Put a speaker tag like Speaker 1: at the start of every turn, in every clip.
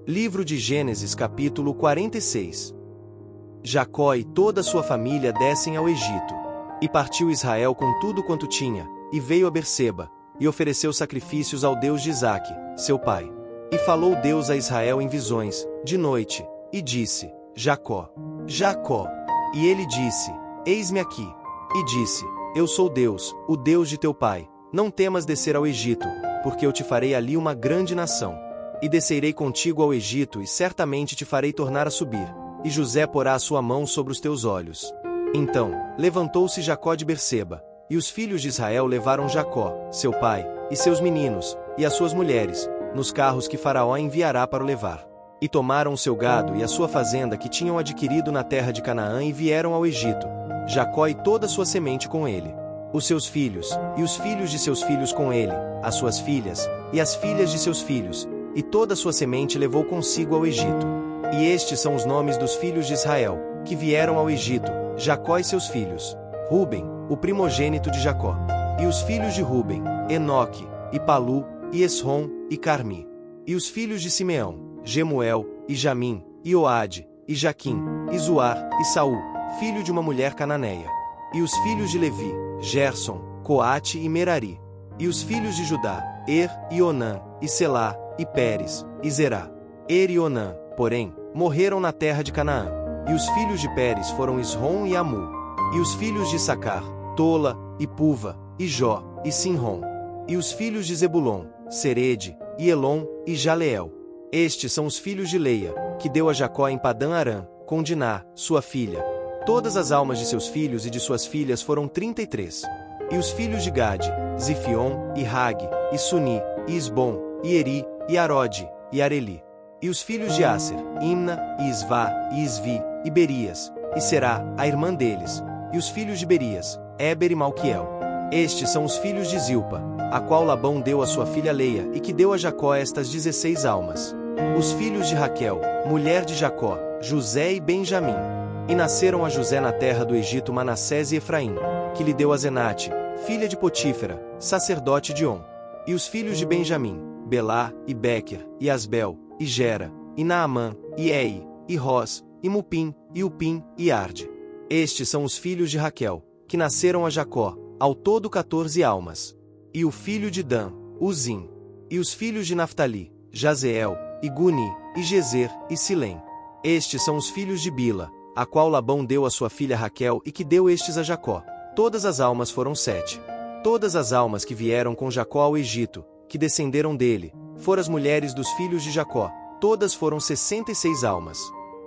Speaker 1: Livro de Gênesis capítulo 46. Jacó e toda a sua família descem ao Egito. E partiu Israel com tudo quanto tinha, e veio a Berseba, e ofereceu sacrifícios ao Deus de Isaque, seu pai. E falou Deus a Israel em visões, de noite, e disse: Jacó, Jacó. E ele disse: Eis-me aqui. E disse: Eu sou Deus, o Deus de teu pai. Não temas descer ao Egito, porque eu te farei ali uma grande nação. E descerei contigo ao Egito, e certamente te farei tornar a subir, e José porá a sua mão sobre os teus olhos. Então, levantou-se Jacó de Berseba, e os filhos de Israel levaram Jacó, seu pai, e seus meninos, e as suas mulheres, nos carros que Faraó enviará para o levar. E tomaram o seu gado e a sua fazenda que tinham adquirido na terra de Canaã e vieram ao Egito, Jacó e toda a sua semente com ele. Os seus filhos, e os filhos de seus filhos com ele, as suas filhas, e as filhas de seus filhos, e toda a sua semente levou consigo ao Egito. E estes são os nomes dos filhos de Israel, que vieram ao Egito, Jacó e seus filhos. Ruben, o primogênito de Jacó. E os filhos de Ruben, Enoque, e Palu, e Esrom, e Carmi. E os filhos de Simeão, Gemuel, e Jamim, e Oade, e Jaquim, e Zuar, e Saul, filho de uma mulher cananeia. E os filhos de Levi, Gerson, Coate e Merari. E os filhos de Judá, e Onã, e Selá, e Pérez, e Zerá. E Onã, porém, morreram na terra de Canaã. E os filhos de Pérez foram Esrom e Amu. E os filhos de Issacar, Tola, e Puva, e Jó, e Sinrom. E os filhos de Zebulon, Serede, e Elon, e Jaleel. Estes são os filhos de Leia, que deu a Jacó em Padã-Arã, com Diná, sua filha. Todas as almas de seus filhos e de suas filhas foram 33. E os filhos de Gade, Zifion, e Rag, e Suni, e Isbom, e Eri, e Arode, e Areli. E os filhos de Aser, Imna, e Isvá, e Isvi, e Berias, e Será, a irmã deles. E os filhos de Berias, Éber e Malquiel. Estes são os filhos de Zilpa, a qual Labão deu a sua filha Leia, e que deu a Jacó estas 16 almas. Os filhos de Raquel, mulher de Jacó, José e Benjamim. E nasceram a José na terra do Egito Manassés e Efraim, que lhe deu a Zenate, filha de Potífera, sacerdote de On. E os filhos de Benjamim, Belá, e Bequer, e Asbel, e Gera, e Naamã, e Ei, e Ros, e Mupim, e Upim, e Arde. Estes são os filhos de Raquel, que nasceram a Jacó, ao todo 14 almas. E o filho de Dan, Uzim. E os filhos de Naftali, Jazeel, e Guni, e Gezer, e Silém. Estes são os filhos de Bila, a qual Labão deu a sua filha Raquel e que deu estes a Jacó. Todas as almas foram 7. Todas as almas que vieram com Jacó ao Egito, que descenderam dele, foram as mulheres dos filhos de Jacó, todas foram 66 almas.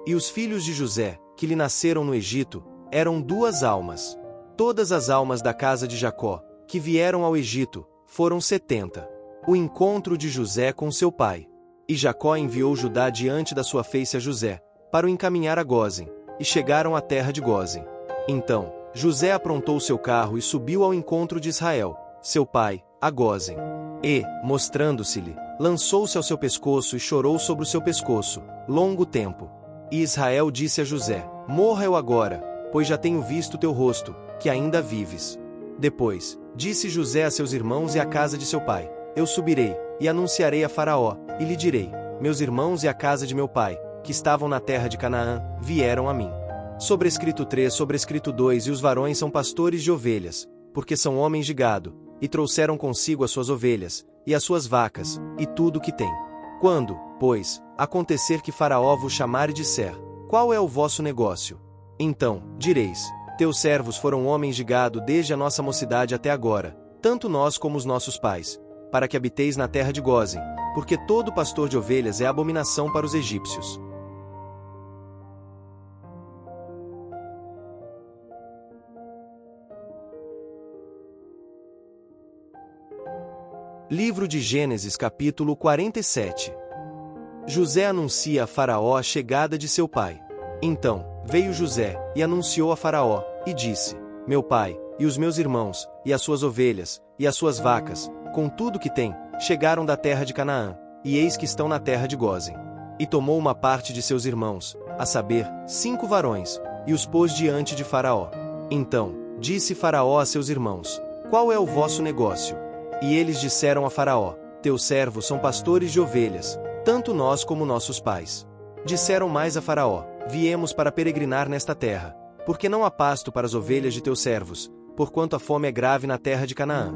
Speaker 1: E os filhos de José, que lhe nasceram no Egito, eram 2 almas. Todas as almas da casa de Jacó, que vieram ao Egito, foram 70. O encontro de José com seu pai. E Jacó enviou Judá diante da sua face a José, para o encaminhar a Gósen, e chegaram à terra de Gósen. Então, José aprontou seu carro e subiu ao encontro de Israel, seu pai, a Gósen. E, mostrando-se-lhe, lançou-se ao seu pescoço e chorou sobre o seu pescoço, longo tempo. E Israel disse a José: Morra eu agora, pois já tenho visto teu rosto, que ainda vives. Depois, disse José a seus irmãos e à casa de seu pai: Eu subirei, e anunciarei a Faraó, e lhe direi: Meus irmãos e a casa de meu pai, que estavam na terra de Canaã, vieram a mim. Sobrescrito 3, sobrescrito 2. E os varões são pastores de ovelhas, porque são homens de gado, e trouxeram consigo as suas ovelhas, e as suas vacas, e tudo o que têm. Quando, pois, acontecer que Faraó vos chamar e disser: Qual é o vosso negócio? Então, direis: Teus servos foram homens de gado desde a nossa mocidade até agora, tanto nós como os nossos pais, para que habiteis na terra de Gósen, porque todo pastor de ovelhas é abominação para os egípcios. Livro de Gênesis capítulo 47. José anuncia a Faraó a chegada de seu pai. Então, veio José, e anunciou a Faraó, e disse: Meu pai, e os meus irmãos, e as suas ovelhas, e as suas vacas, com tudo que têm, chegaram da terra de Canaã, e eis que estão na terra de Gósen. E tomou uma parte de seus irmãos, a saber, 5 varões, e os pôs diante de Faraó. Então, disse Faraó a seus irmãos: Qual é o vosso negócio? E eles disseram a Faraó: Teus servos são pastores de ovelhas, tanto nós como nossos pais. Disseram mais a Faraó: viemos para peregrinar nesta terra, porque não há pasto para as ovelhas de teus servos, porquanto a fome é grave na terra de Canaã.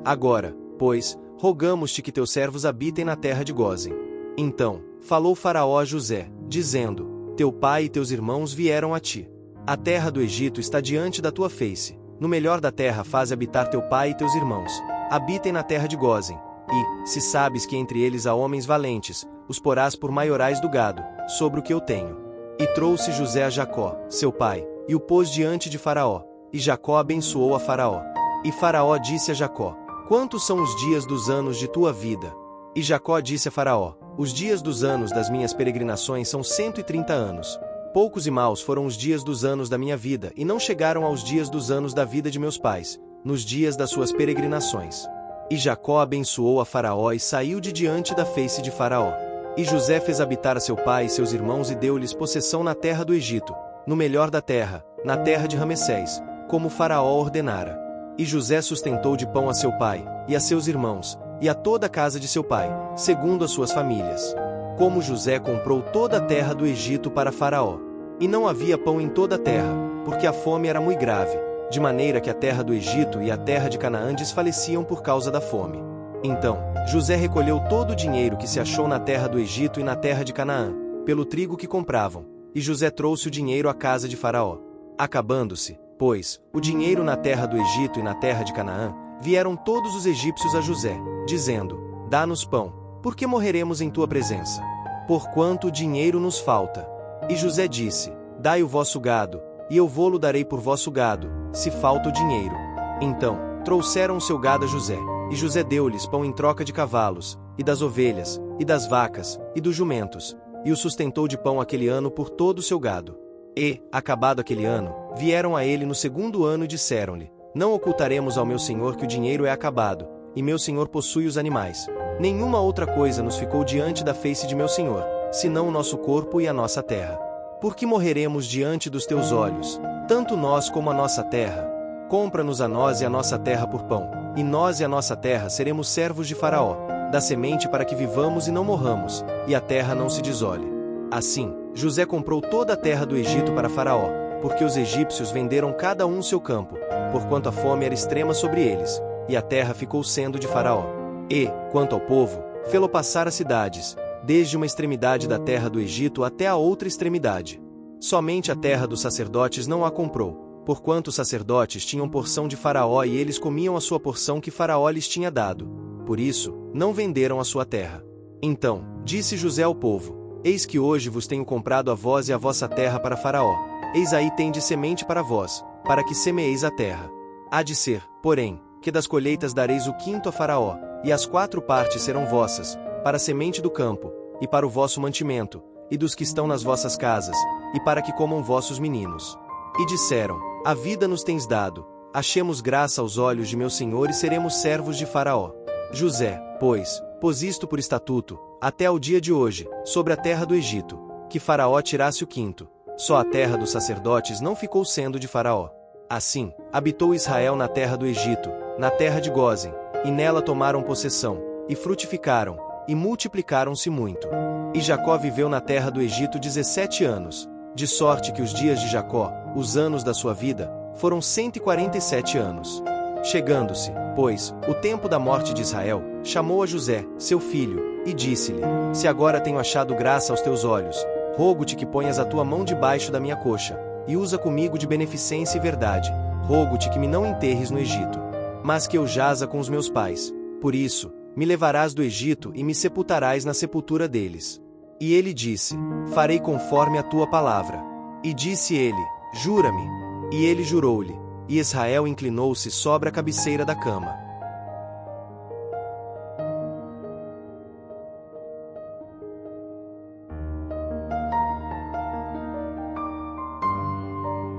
Speaker 1: Agora, pois, rogamos-te que teus servos habitem na terra de Gósen. Então, falou Faraó a José, dizendo: teu pai e teus irmãos vieram a ti. A terra do Egito está diante da tua face. No melhor da terra faze habitar teu pai e teus irmãos. Habitem na terra de Gósen. E, se sabes que entre eles há homens valentes, os porás por maiorais do gado, sobre o que eu tenho. E trouxe José a Jacó, seu pai, e o pôs diante de Faraó. E Jacó abençoou a Faraó. E Faraó disse a Jacó: quantos são os dias dos anos de tua vida? E Jacó disse a Faraó: os dias dos anos das minhas peregrinações são 130 anos. Poucos e maus foram os dias dos anos da minha vida, e não chegaram aos dias dos anos da vida de meus pais, nos dias das suas peregrinações. E Jacó abençoou a Faraó e saiu de diante da face de Faraó. E José fez habitar a seu pai e seus irmãos e deu-lhes possessão na terra do Egito, no melhor da terra, na terra de Ramessés, como Faraó ordenara. E José sustentou de pão a seu pai, e a seus irmãos, e a toda a casa de seu pai, segundo as suas famílias. Como José comprou toda a terra do Egito para Faraó. E não havia pão em toda a terra, porque a fome era muito grave, de maneira que a terra do Egito e a terra de Canaã desfaleciam por causa da fome. Então, José recolheu todo o dinheiro que se achou na terra do Egito e na terra de Canaã, pelo trigo que compravam, e José trouxe o dinheiro à casa de Faraó. Acabando-se, pois, o dinheiro na terra do Egito e na terra de Canaã, vieram todos os egípcios a José, dizendo: dá-nos pão, porque morreremos em tua presença. Porquanto o dinheiro nos falta. E José disse: dai o vosso gado, e eu vô-lo darei por vosso gado, se falta o dinheiro. Então, trouxeram o seu gado a José, e José deu-lhes pão em troca de cavalos, e das ovelhas, e das vacas, e dos jumentos, e o sustentou de pão aquele ano por todo o seu gado. E, acabado aquele ano, vieram a ele no segundo ano e disseram-lhe: não ocultaremos ao meu senhor que o dinheiro é acabado, e meu senhor possui os animais. Nenhuma outra coisa nos ficou diante da face de meu senhor, senão o nosso corpo e a nossa terra. Por que morreremos diante dos teus olhos, tanto nós como a nossa terra? Compra-nos a nós e a nossa terra por pão, e nós e a nossa terra seremos servos de Faraó, da semente para que vivamos e não morramos, e a terra não se desole. Assim, José comprou toda a terra do Egito para Faraó, porque os egípcios venderam cada um seu campo, porquanto a fome era extrema sobre eles, e a terra ficou sendo de Faraó. E, quanto ao povo, fê-lo passar as cidades, desde uma extremidade da terra do Egito até a outra extremidade. Somente a terra dos sacerdotes não a comprou, porquanto os sacerdotes tinham porção de Faraó e eles comiam a sua porção que Faraó lhes tinha dado. Por isso, não venderam a sua terra. Então, disse José ao povo: eis que hoje vos tenho comprado a vós e a vossa terra para Faraó. Eis aí tendes semente para vós, para que semeeis a terra. Há de ser, porém, que das colheitas dareis o quinto a Faraó, e as 4 partes serão vossas, para a semente do campo, e para o vosso mantimento, e dos que estão nas vossas casas, e para que comam vossos meninos. E disseram: a vida nos tens dado, achemos graça aos olhos de meu senhor e seremos servos de Faraó. José, pois, pôs isto por estatuto, até ao dia de hoje, sobre a terra do Egito, que Faraó tirasse o quinto. Só a terra dos sacerdotes não ficou sendo de Faraó. Assim, habitou Israel na terra do Egito, na terra de Gósen, e nela tomaram possessão, e frutificaram, e multiplicaram-se muito. E Jacó viveu na terra do Egito 17 anos, de sorte que os dias de Jacó, os anos da sua vida, foram 147 anos. Chegando-se, pois, o tempo da morte de Israel, chamou a José, seu filho, e disse-lhe: se agora tenho achado graça aos teus olhos, rogo-te que ponhas a tua mão debaixo da minha coxa, e usa comigo de beneficência e verdade. Rogo-te que me não enterres no Egito, mas que eu jaza com os meus pais. Por isso, me levarás do Egito e me sepultarás na sepultura deles. E ele disse: farei conforme a tua palavra. E disse ele: jura-me. E ele jurou-lhe, e Israel inclinou-se sobre a cabeceira da cama.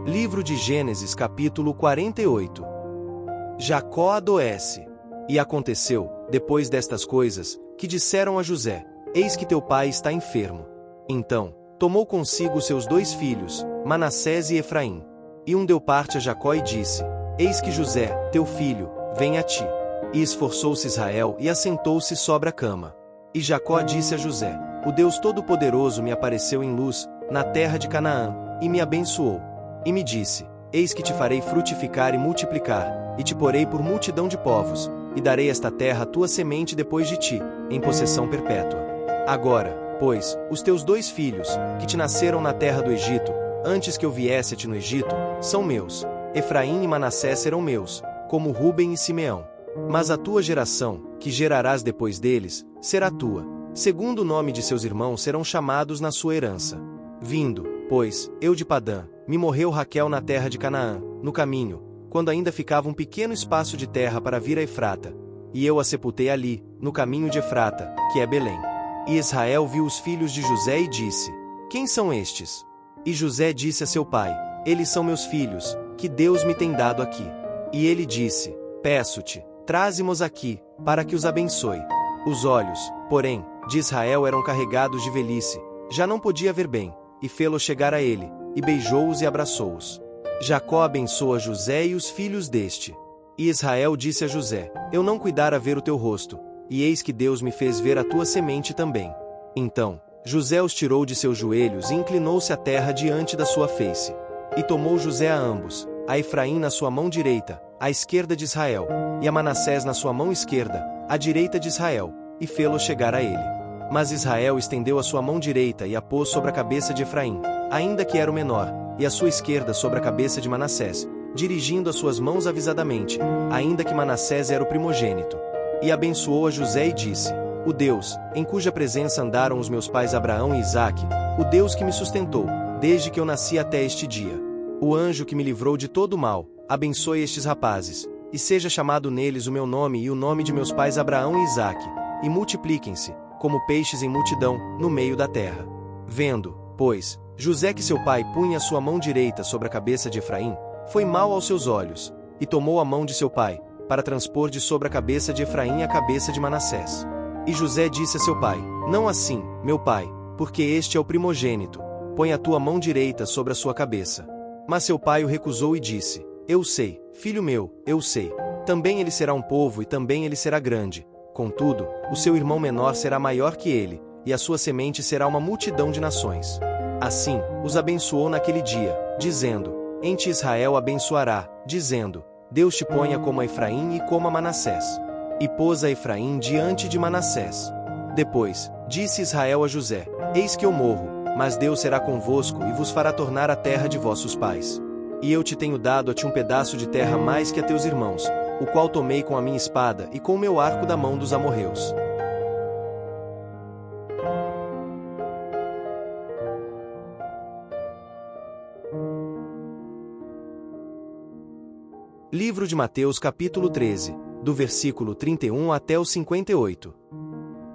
Speaker 1: Livro de Gênesis capítulo 48. Jacó adoece. E aconteceu, depois destas coisas, que disseram a José: eis que teu pai está enfermo. Então, tomou consigo seus 2 filhos, Manassés e Efraim. E um deu parte a Jacó e disse: eis que José, teu filho, vem a ti. E esforçou-se Israel e assentou-se sobre a cama. E Jacó disse a José: o Deus Todo-Poderoso me apareceu em luz, na terra de Canaã, e me abençoou. E me disse: Eis que te farei frutificar e multiplicar, e te porei por multidão de povos, e darei esta terra à tua semente depois de ti, em possessão perpétua. Agora, pois, os teus 2 filhos, que te nasceram na terra do Egito, antes que eu viesse a ti no Egito, são meus. Efraim e Manassés serão meus, como Ruben e Simeão. Mas a tua geração, que gerarás depois deles, será tua. Segundo o nome de seus irmãos serão chamados na sua herança. Vindo, pois, eu de Padã, me morreu Raquel na terra de Canaã, no caminho, quando ainda ficava um pequeno espaço de terra para vir a Efrata. E eu a sepultei ali, no caminho de Efrata, que é Belém. E Israel viu os filhos de José e disse: Quem são estes? E José disse a seu pai: Eles são meus filhos, que Deus me tem dado aqui. E ele disse: Peço-te, traze-mos aqui, para que os abençoe. Os olhos, porém, de Israel eram carregados de velhice, já não podia ver bem, e fê-los chegar a ele, e beijou-os e abraçou-os. Jacó abençoa José e os filhos deste. E Israel disse a José: Eu não cuidara ver o teu rosto, e eis que Deus me fez ver a tua semente também. Então, José os tirou de seus joelhos e inclinou-se à terra diante da sua face. E tomou José a ambos, a Efraim na sua mão direita, à esquerda de Israel, e a Manassés na sua mão esquerda, à direita de Israel, e fê-lo chegar a ele. Mas Israel estendeu a sua mão direita e a pôs sobre a cabeça de Efraim, ainda que era o menor, e a sua esquerda sobre a cabeça de Manassés, dirigindo as suas mãos avisadamente, ainda que Manassés era o primogênito. E abençoou a José e disse: O Deus, em cuja presença andaram os meus pais Abraão e Isaque, o Deus que me sustentou, desde que eu nasci até este dia. O anjo que me livrou de todo o mal, abençoe estes rapazes, e seja chamado neles o meu nome e o nome de meus pais Abraão e Isaque, e multipliquem-se, como peixes em multidão, no meio da terra. Vendo, pois, José que seu pai punha a sua mão direita sobre a cabeça de Efraim, foi mal aos seus olhos, e tomou a mão de seu pai, para transpor de sobre a cabeça de Efraim a cabeça de Manassés. E José disse a seu pai: Não assim, meu pai, porque este é o primogênito, põe a tua mão direita sobre a sua cabeça. Mas seu pai o recusou e disse: Eu sei, filho meu, eu sei. Também ele será um povo e também ele será grande. Contudo, o seu irmão menor será maior que ele, e a sua semente será uma multidão de nações. Assim, os abençoou naquele dia, dizendo: Em ti Israel abençoará, dizendo: Deus te ponha como a Efraim e como a Manassés. E pôs a Efraim diante de Manassés. Depois, disse Israel a José: Eis que eu morro, mas Deus será convosco e vos fará tornar a terra de vossos pais. E eu te tenho dado a ti um pedaço de terra mais que a teus irmãos, o qual tomei com a minha espada e com o meu arco da mão dos amorreus. Livro de Mateus capítulo 13, do versículo 31 até o 58.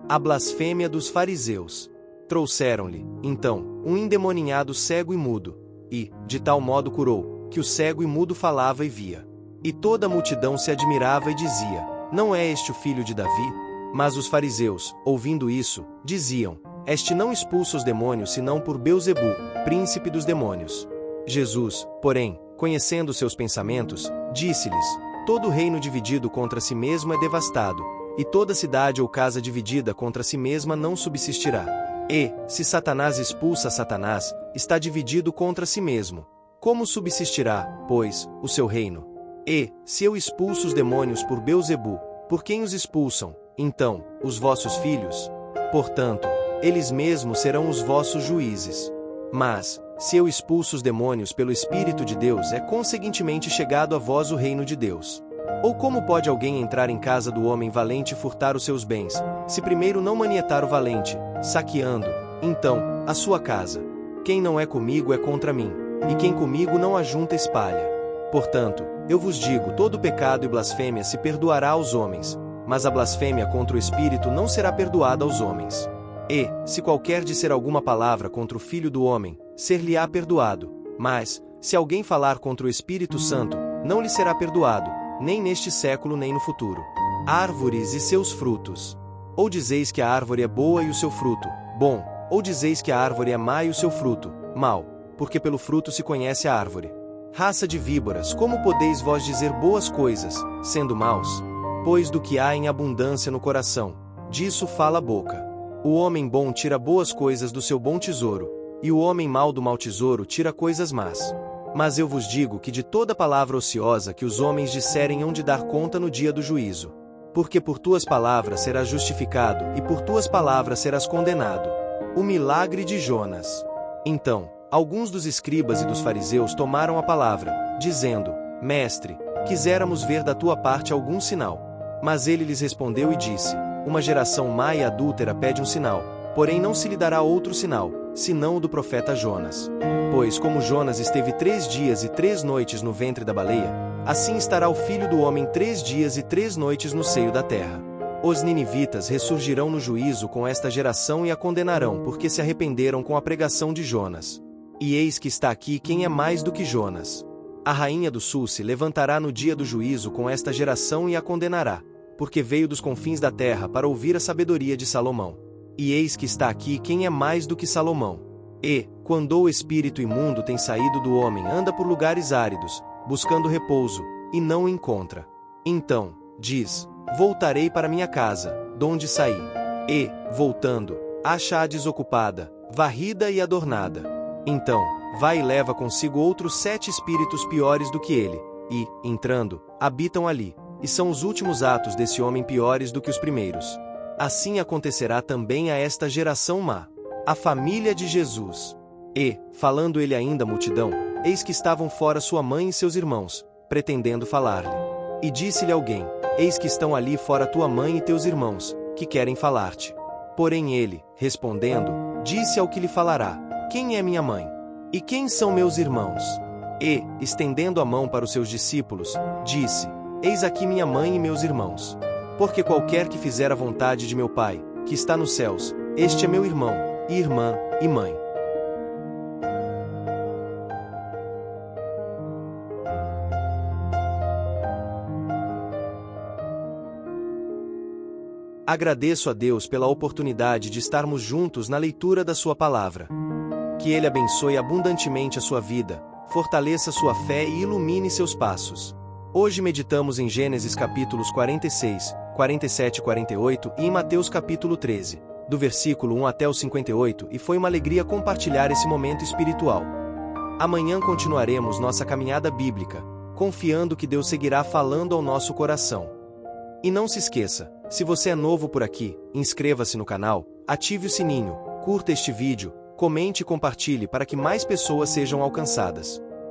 Speaker 1: A blasfêmia dos fariseus. Trouxeram-lhe, então, um endemoniado cego e mudo, e, de tal modo curou, que o cego e mudo falava e via. E toda a multidão se admirava e dizia: Não é este o filho de Davi? Mas os fariseus, ouvindo isso, diziam: Este não expulsa os demônios senão por Beelzebu, príncipe dos demônios. Jesus, porém, conhecendo seus pensamentos, disse-lhes: Todo reino dividido contra si mesmo é devastado, e toda cidade ou casa dividida contra si mesma não subsistirá. E, se Satanás expulsa Satanás, está dividido contra si mesmo. Como subsistirá, pois, o seu reino? E, se eu expulso os demônios por Beelzebu, por quem os expulsam, então, os vossos filhos? Portanto, eles mesmos serão os vossos juízes. Mas, se eu expulso os demônios pelo Espírito de Deus, é conseguintemente chegado a vós o reino de Deus. Ou como pode alguém entrar em casa do homem valente e furtar os seus bens, se primeiro não manietar o valente, saqueando, então, a sua casa? Quem não é comigo é contra mim, e quem comigo não ajunta espalha. Portanto, eu vos digo, todo pecado e blasfêmia se perdoará aos homens, mas a blasfêmia contra o Espírito não será perdoada aos homens. E, se qualquer disser alguma palavra contra o Filho do Homem, ser-lhe-á perdoado, mas, se alguém falar contra o Espírito Santo, não lhe será perdoado, nem neste século nem no futuro. Árvores e seus frutos. Ou dizeis que a árvore é boa e o seu fruto, bom, ou dizeis que a árvore é má e o seu fruto, mau, porque pelo fruto se conhece a árvore. Raça de víboras, como podeis vós dizer boas coisas, sendo maus? Pois do que há em abundância no coração, disso fala a boca. O homem bom tira boas coisas do seu bom tesouro, e o homem mau do mau tesouro tira coisas más. Mas eu vos digo que de toda palavra ociosa que os homens disserem hão de dar conta no dia do juízo. Porque por tuas palavras serás justificado, e por tuas palavras serás condenado. O milagre de Jonas. Então, alguns dos escribas e dos fariseus tomaram a palavra, dizendo: Mestre, quiséramos ver da tua parte algum sinal. Mas ele lhes respondeu e disse: Uma geração má e adúltera pede um sinal, porém não se lhe dará outro sinal, senão o do profeta Jonas. Pois como Jonas esteve 3 dias e 3 noites no ventre da baleia, assim estará o Filho do Homem 3 dias e 3 noites no seio da terra. Os ninivitas ressurgirão no juízo com esta geração e a condenarão, porque se arrependeram com a pregação de Jonas. E eis que está aqui quem é mais do que Jonas. A rainha do sul se levantará no dia do juízo com esta geração e a condenará, porque veio dos confins da terra para ouvir a sabedoria de Salomão. E eis que está aqui quem é mais do que Salomão. E, quando o espírito imundo tem saído do homem, anda por lugares áridos, buscando repouso, e não o encontra. Então, diz: Voltarei para minha casa, donde saí. E, voltando, acha-a desocupada, varrida e adornada. Então, vai e leva consigo outros 7 espíritos piores do que ele, e, entrando, habitam ali, e são os últimos atos desse homem piores do que os primeiros. Assim acontecerá também a esta geração má. A família de Jesus. E, falando ele ainda à multidão, eis que estavam fora sua mãe e seus irmãos, pretendendo falar-lhe. E disse-lhe alguém: Eis que estão ali fora tua mãe e teus irmãos, que querem falar-te. Porém ele, respondendo, disse ao que lhe falará: Quem é minha mãe? E quem são meus irmãos? E, estendendo a mão para os seus discípulos, disse: Eis aqui minha mãe e meus irmãos. Porque qualquer que fizer a vontade de meu Pai, que está nos céus, este é meu irmão, e irmã, e mãe. Agradeço a Deus pela oportunidade de estarmos juntos na leitura da sua palavra. Que Ele abençoe abundantemente a sua vida, fortaleça sua fé e ilumine seus passos. Hoje meditamos em Gênesis capítulos 46, 47 e 48 e em Mateus capítulo 13, do versículo 1 até o 58, e foi uma alegria compartilhar esse momento espiritual. Amanhã continuaremos nossa caminhada bíblica, confiando que Deus seguirá falando ao nosso coração. E não se esqueça, se você é novo por aqui, inscreva-se no canal, ative o sininho, curta este vídeo, comente e compartilhe para que mais pessoas sejam alcançadas.